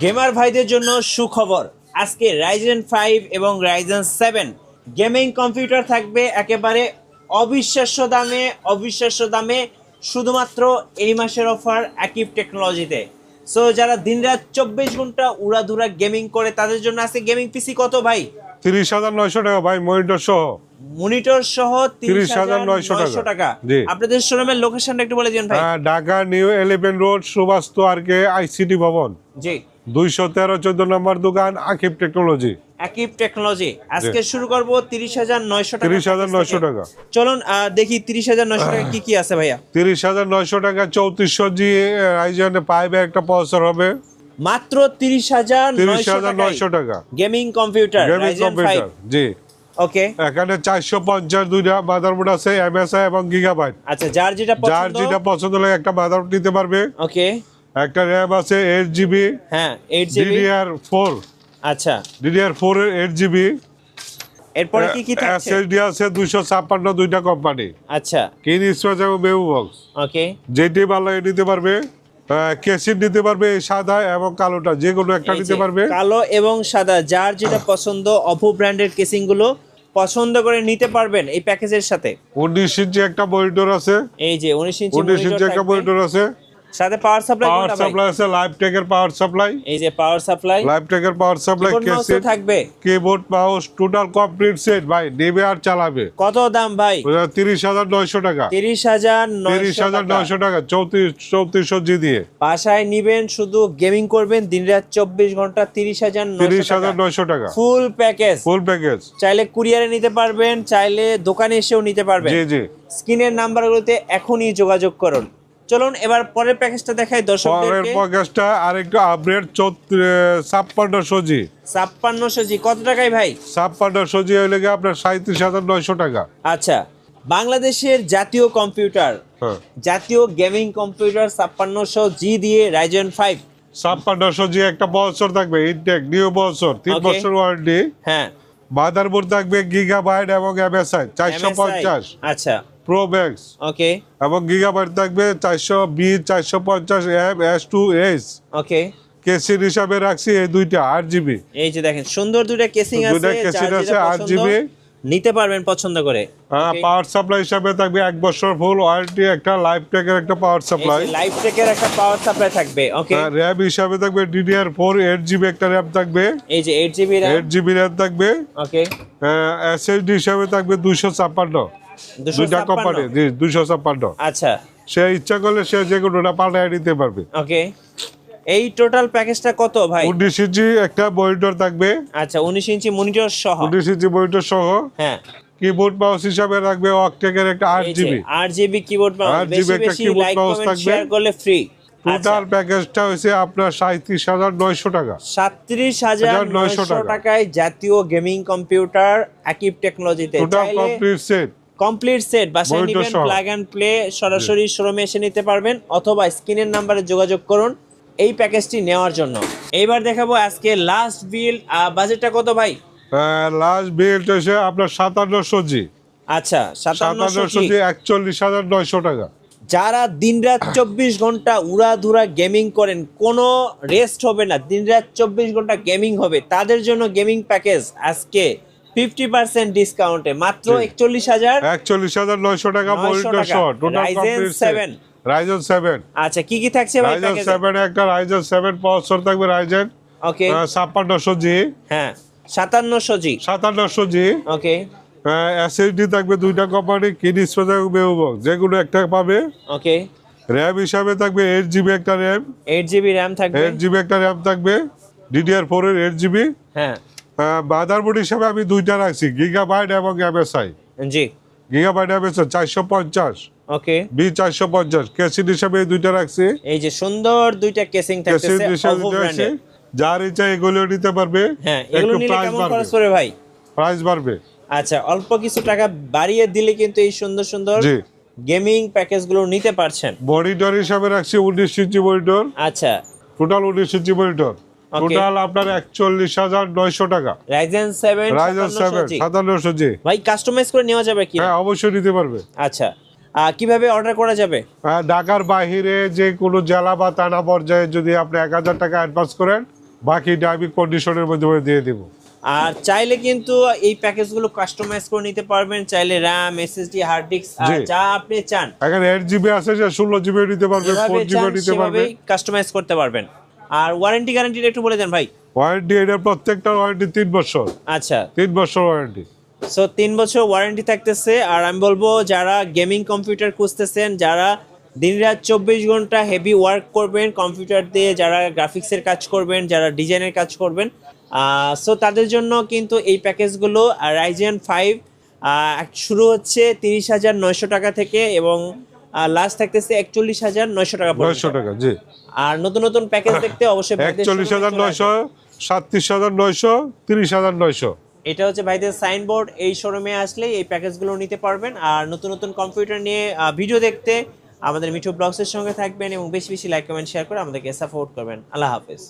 Gamer ভাইদের জন্য সুখবর। আজকে রাইজেন 5 এবং রাইজেন 7 গেমিং কম্পিউটার থাকবে একেবারে অবিশ্বাস্য দামে শুধুমাত্র এই মাসের অফার আকিব টেকনোলজিতে। সো যারা দিনরাত 24 ঘন্টা উড়াধুরা গেমিং করে তাদের জন্য আজকে গেমিং পিসি কত ভাই? 30,900 টাকা ভাই, মনিটর সহ 30,900 টাকা। জি। আপনাদের শোরুমের লোকেশনটা একটু বলে দিন ভাই। Dhaka new 11 road Subhash RK ICT ভবন, জি। 213-14 নম্বর দোকান আকিব টেকনোলজি। আকিব টেকনোলজি। আজকে শুরু করব 30,900 টাকা। 30,900 টাকা। চলুন দেখি 30,900 টাকা কি কি আছে ভাইয়া। 30,900 টাকা 3400 জি রাইজেন 5 এর একটা প্রসেসর হবে মাত্র 30,900 টাকা। Gaming computer gaming Ryzen 5। Computer জি। ওকে। এখানে 450 দুইটা মাদারবোর্ড আছে, এমএসআই এবং গিগাবাইট। আচ্ছা, যার যেটা পছন্দ লাগে একটা মাদারবোর্ড নিতে পারবে। ওকে। একটা র‍্যাম আছে 8GB। হ্যাঁ, 8GB। DDR4। আচ্ছা, DDR4 এর 8GB। এরপরে কি কি থাকছে? SSD আছে 256 দুইটা কোম্পানি। আচ্ছা, কিন স্পেস এবং মেমো বক্স। ওকে। যেটি ভালো লাগে নিতে পারবে। কেসিন নিতে পারবে সাদা এবং কালোটা, যে কোনো একটা নিতে পারবে। কালো এবং সাদা যার যেটা পছন্দ অপো ব্র্যান্ডের কেসিং গুলো পছন্দ করে নিতে পারবেন এই প্যাকেজের সাথে। 19 ইঞ্চি একটা মনিটর আছে। এই যে 19 ইঞ্চি একটা মনিটর আছে। সাথে পাওয়ার সাপ্লাই আছে, লাইভ টেকের পাওয়ার সাপ্লাই। এই যে পাওয়ার সাপ্লাই, লাইভ টেকের পাওয়ার সাপ্লাই, কেসিন থাকবে, keyboard mouse total complete set ভাই, নেবে আর চালাবে। কত দাম ভাই? 30,900 টাকা। 30,900 টাকা 3400 জি দিয়ে বাসায় নিবেন, শুধু গেমিং করবেন দিনরাত 24 ঘন্টা। 30,900 টাকা ফুল প্যাকেজ। চাইলে কুরিয়ারে নিতে পারবেন, চাইলে দোকানে এসেও নিতে পারবেন। জি জি। স্ক্রিনের নাম্বারগুলোতে এখনই যোগাযোগ করুন। চলুন এবার পরের প্যাকেজটা দেখাই দর্শকদেরকে। পরের প্যাকেজটা আরেকটু আপগ্রেড 5600 জি। 5600 জি কত টাকায় ভাই? 5600 জি হইলে গিয়ে আপনার 37,900 টাকা। আচ্ছা, বাংলাদেশের জাতীয় কম্পিউটার, জাতীয় গেমিং কম্পিউটার 5600 জি দিয়ে রাইজেন 5। 5600 জি একটা বছর থাকবে, ইনটেক নিউ বছর, 3 বছর ওয়ারেন্টি। হ্যাঁ। মাদারবোর্ড থাকবে গিগাবাইট এবং এমএসআই 450। আচ্ছা, প্রো ম্যাক্স। ওকে। এবং গিগাবাইট থাকবে 420 450 এম S2S। ওকে। কেসিং হিসাবে রাখছি এই দুইটা 8GB। এই যে দেখেন সুন্দর দুইটা কেসিং আছে, দুইটা কেসিং আছে 8GB, নিতে পারবেন পছন্দ করে। পাওয়ার সাপ্লাই হিসাবে থাকবে 1 বছর ফুল ওয়ারেন্টি, একটা লাইভ টেকের একটা পাওয়ার সাপ্লাই, লাইভ টেকের একটা পাওয়ার সাপ্লাই থাকবে। ওকে। র‍্যাম হিসাবে থাকবে DDR4 8GB একটা র‍্যাম থাকবে। এই যে 8GB র‍্যাম থাকবে। ওকে। SSD হিসাবে থাকবে 256 দুইটা কোম্পানি। জি, 256। আচ্ছা, সে ইচ্ছা করলে সে যে কোনোটা পাল্টায় নিতে পারবে। ওকে। এই টোটাল প্যাকেজটা কত ভাই? 19 ইঞ্চি একটা মনিটর থাকবে। আচ্ছা, 19 ইঞ্চি মনিটর সহ। 19 ইঞ্চি মনিটর সহ। হ্যাঁ। কিবোর্ড মাউস হিসাবে রাখবে অকটেকের একটা 8GB। 8GB keyboard mouse. 8GB একটা কিবোর্ড মাউস থাকবে। শেয়ার করলে ফ্রি। টোটাল প্যাকেজটা হইছে আপনার 37,900 টাকা। 37,900 টাকায় জাতীয় গেমিং কম্পিউটার আকিব টেকনোলজিতে। টোটাল কমপ্লিট সেট বাসায় নেবেন, প্লাগ এন্ড প্লে, সরাসরি শোরুমে এসে নিতে পারবেন অথবা স্ক্রিনের নাম্বারে যোগাযোগ করুন এই প্যাকেজটি নেওয়ার জন্য। এইবার দেখাবো আজকে লাস্ট বিল্ড। বাজেটটা কত ভাই? লাস্ট বিল্ড হইছে আপনার 5700 জি। আচ্ছা, 5700 জি 41,900 টাকা। যারা দিনরাত 24 ঘন্টা উড়াধুরা গেমিং করেন, কোনো রেস্ট হবে না, দিনরাত 24 ঘন্টা গেমিং হবে, তাদের জন্য গেমিং প্যাকেজ আজকে 50% ডিসকাউন্টে মাত্র 41,900 টাকা মনিটর সহ টোটাল কমপ্লিট সেট রাইজেন 7। আচ্ছা, কি কি থাকছে ভাই রাইজেন প্যাকেজে? 7 একটা রাইজেন 7 প্রসেসর থাকবে রাইজেন। ওকে। 5600 জি। হ্যাঁ, 5700 জি। 5700 জি। ওকে। SSD থাকবে দুইটা কোম্পানি, কিন স্পেস এবং মেমো বক্স, যে কোনো একটা পাবে। ওকে। র‍্যাম হিসাবে থাকবে 8GB একটা র‍্যাম। 8GB র‍্যাম থাকবে। 8GB একটা র‍্যাম থাকবে। DDR4 এর 8GB। হ্যাঁ। মাদারবোর্ড হিসাবে আমি দুইটা রাখছি, গিগাবাইট এবং এমএসআই। জি। Gigabyte MSI 450। Okay. B450 casing হিসাবে এই দুইটা রাখছি। এই যে সুন্দর দুইটা কেসিং থাকতেছে অপো ব্র্যান্ডের। যার ইচ্ছা এগুলো নিতে পারবে। হ্যাঁ, এগুলো নিলে কেমন খরচ পড়বে ভাই? প্রাইস বাড়বে। আচ্ছা, অল্প কিছু টাকা বাড়িয়ে দিলে কিন্তু এই সুন্দর সুন্দর গেমিং প্যাকেজগুলো নিতে পারছেন। মনিটর হিসাবে রাখছি 19 ইঞ্চি মনিটর। আচ্ছা, টোটাল 19 ইঞ্চি মনিটর, টোটাল আপনার 41,900 টাকা। রাইজেন 7 5700 জি। ভাই কাস্টমাইজ করে নেওয়া যাবে কি? হ্যাঁ, অবশ্যই নিতে পারবে। আচ্ছা, কিভাবে অর্ডার করা যাবে? ঢাকার বাইরে যে কোনো জেলা বা থানা পর্যায়ে যদি আপনি 1000 টাকা অ্যাডভান্স করেন, বাকিটা আমি কন্ডিশনের মধ্যে দিয়ে দিব। আর চাইলে কিন্তু এই প্যাকেজগুলো কাস্টমাইজ করে নিতে পারবেন, চাইলে র্যাম, এসএসডি, হার্ড ডিস্ক যা আপনি চান, এখানে 8 GB আছে, যে 16 GB নিতে পারবেন, 4 GB নিতে পারবেন, কাস্টমাইজ করতে পারবেন। আর ওয়ারেন্টি গ্যারান্টিটা একটু বলে দেন ভাই। ওয়ারেন্টি, এটা প্রত্যেকটা ওয়ারেন্টি 3 বছর। আচ্ছা, 3 বছর ওয়ারেন্টি। সো 3 বছর ওয়ারেন্টি থাকতেছে। আর আমি বলবো যারা গেমিং কম্পিউটার খুঁজতেছেন, যারা দিনরাত 24 ঘন্টা হেভি ওয়ার্ক করবেন কম্পিউটার দিয়ে, যারা গ্রাফিক্সের কাজ করবেন, যারা ডিজাইনের কাজ করবেন, সো তাদের জন্য কিন্তু এই প্যাকেজগুলো Ryzen 5 শুরু হচ্ছে 30,900 টাকা থেকে এবং লাস্ট থাকতেছে 41,900 টাকা পর্যন্ত। 900 টাকা, জি। আর নতুন নতুন প্যাকেজ দেখতে অবশ্যই 41,900, 37,900, 30,900। এটা হচ্ছে ভাইদের সাইনবোর্ড। এই শোরুমে আসলে এই প্যাকেজগুলো নিতে পারবেন। আর নতুন নতুন কম্পিউটার নিয়ে ভিডিও দেখতে আমাদের মিঠু ব্লগসের সঙ্গে থাকবেন এবং বেশি বেশি লাইক, কমেন্ট, শেয়ার করে আমাদেরকে সাপোর্ট করবেন। আল্লাহ হাফেজ।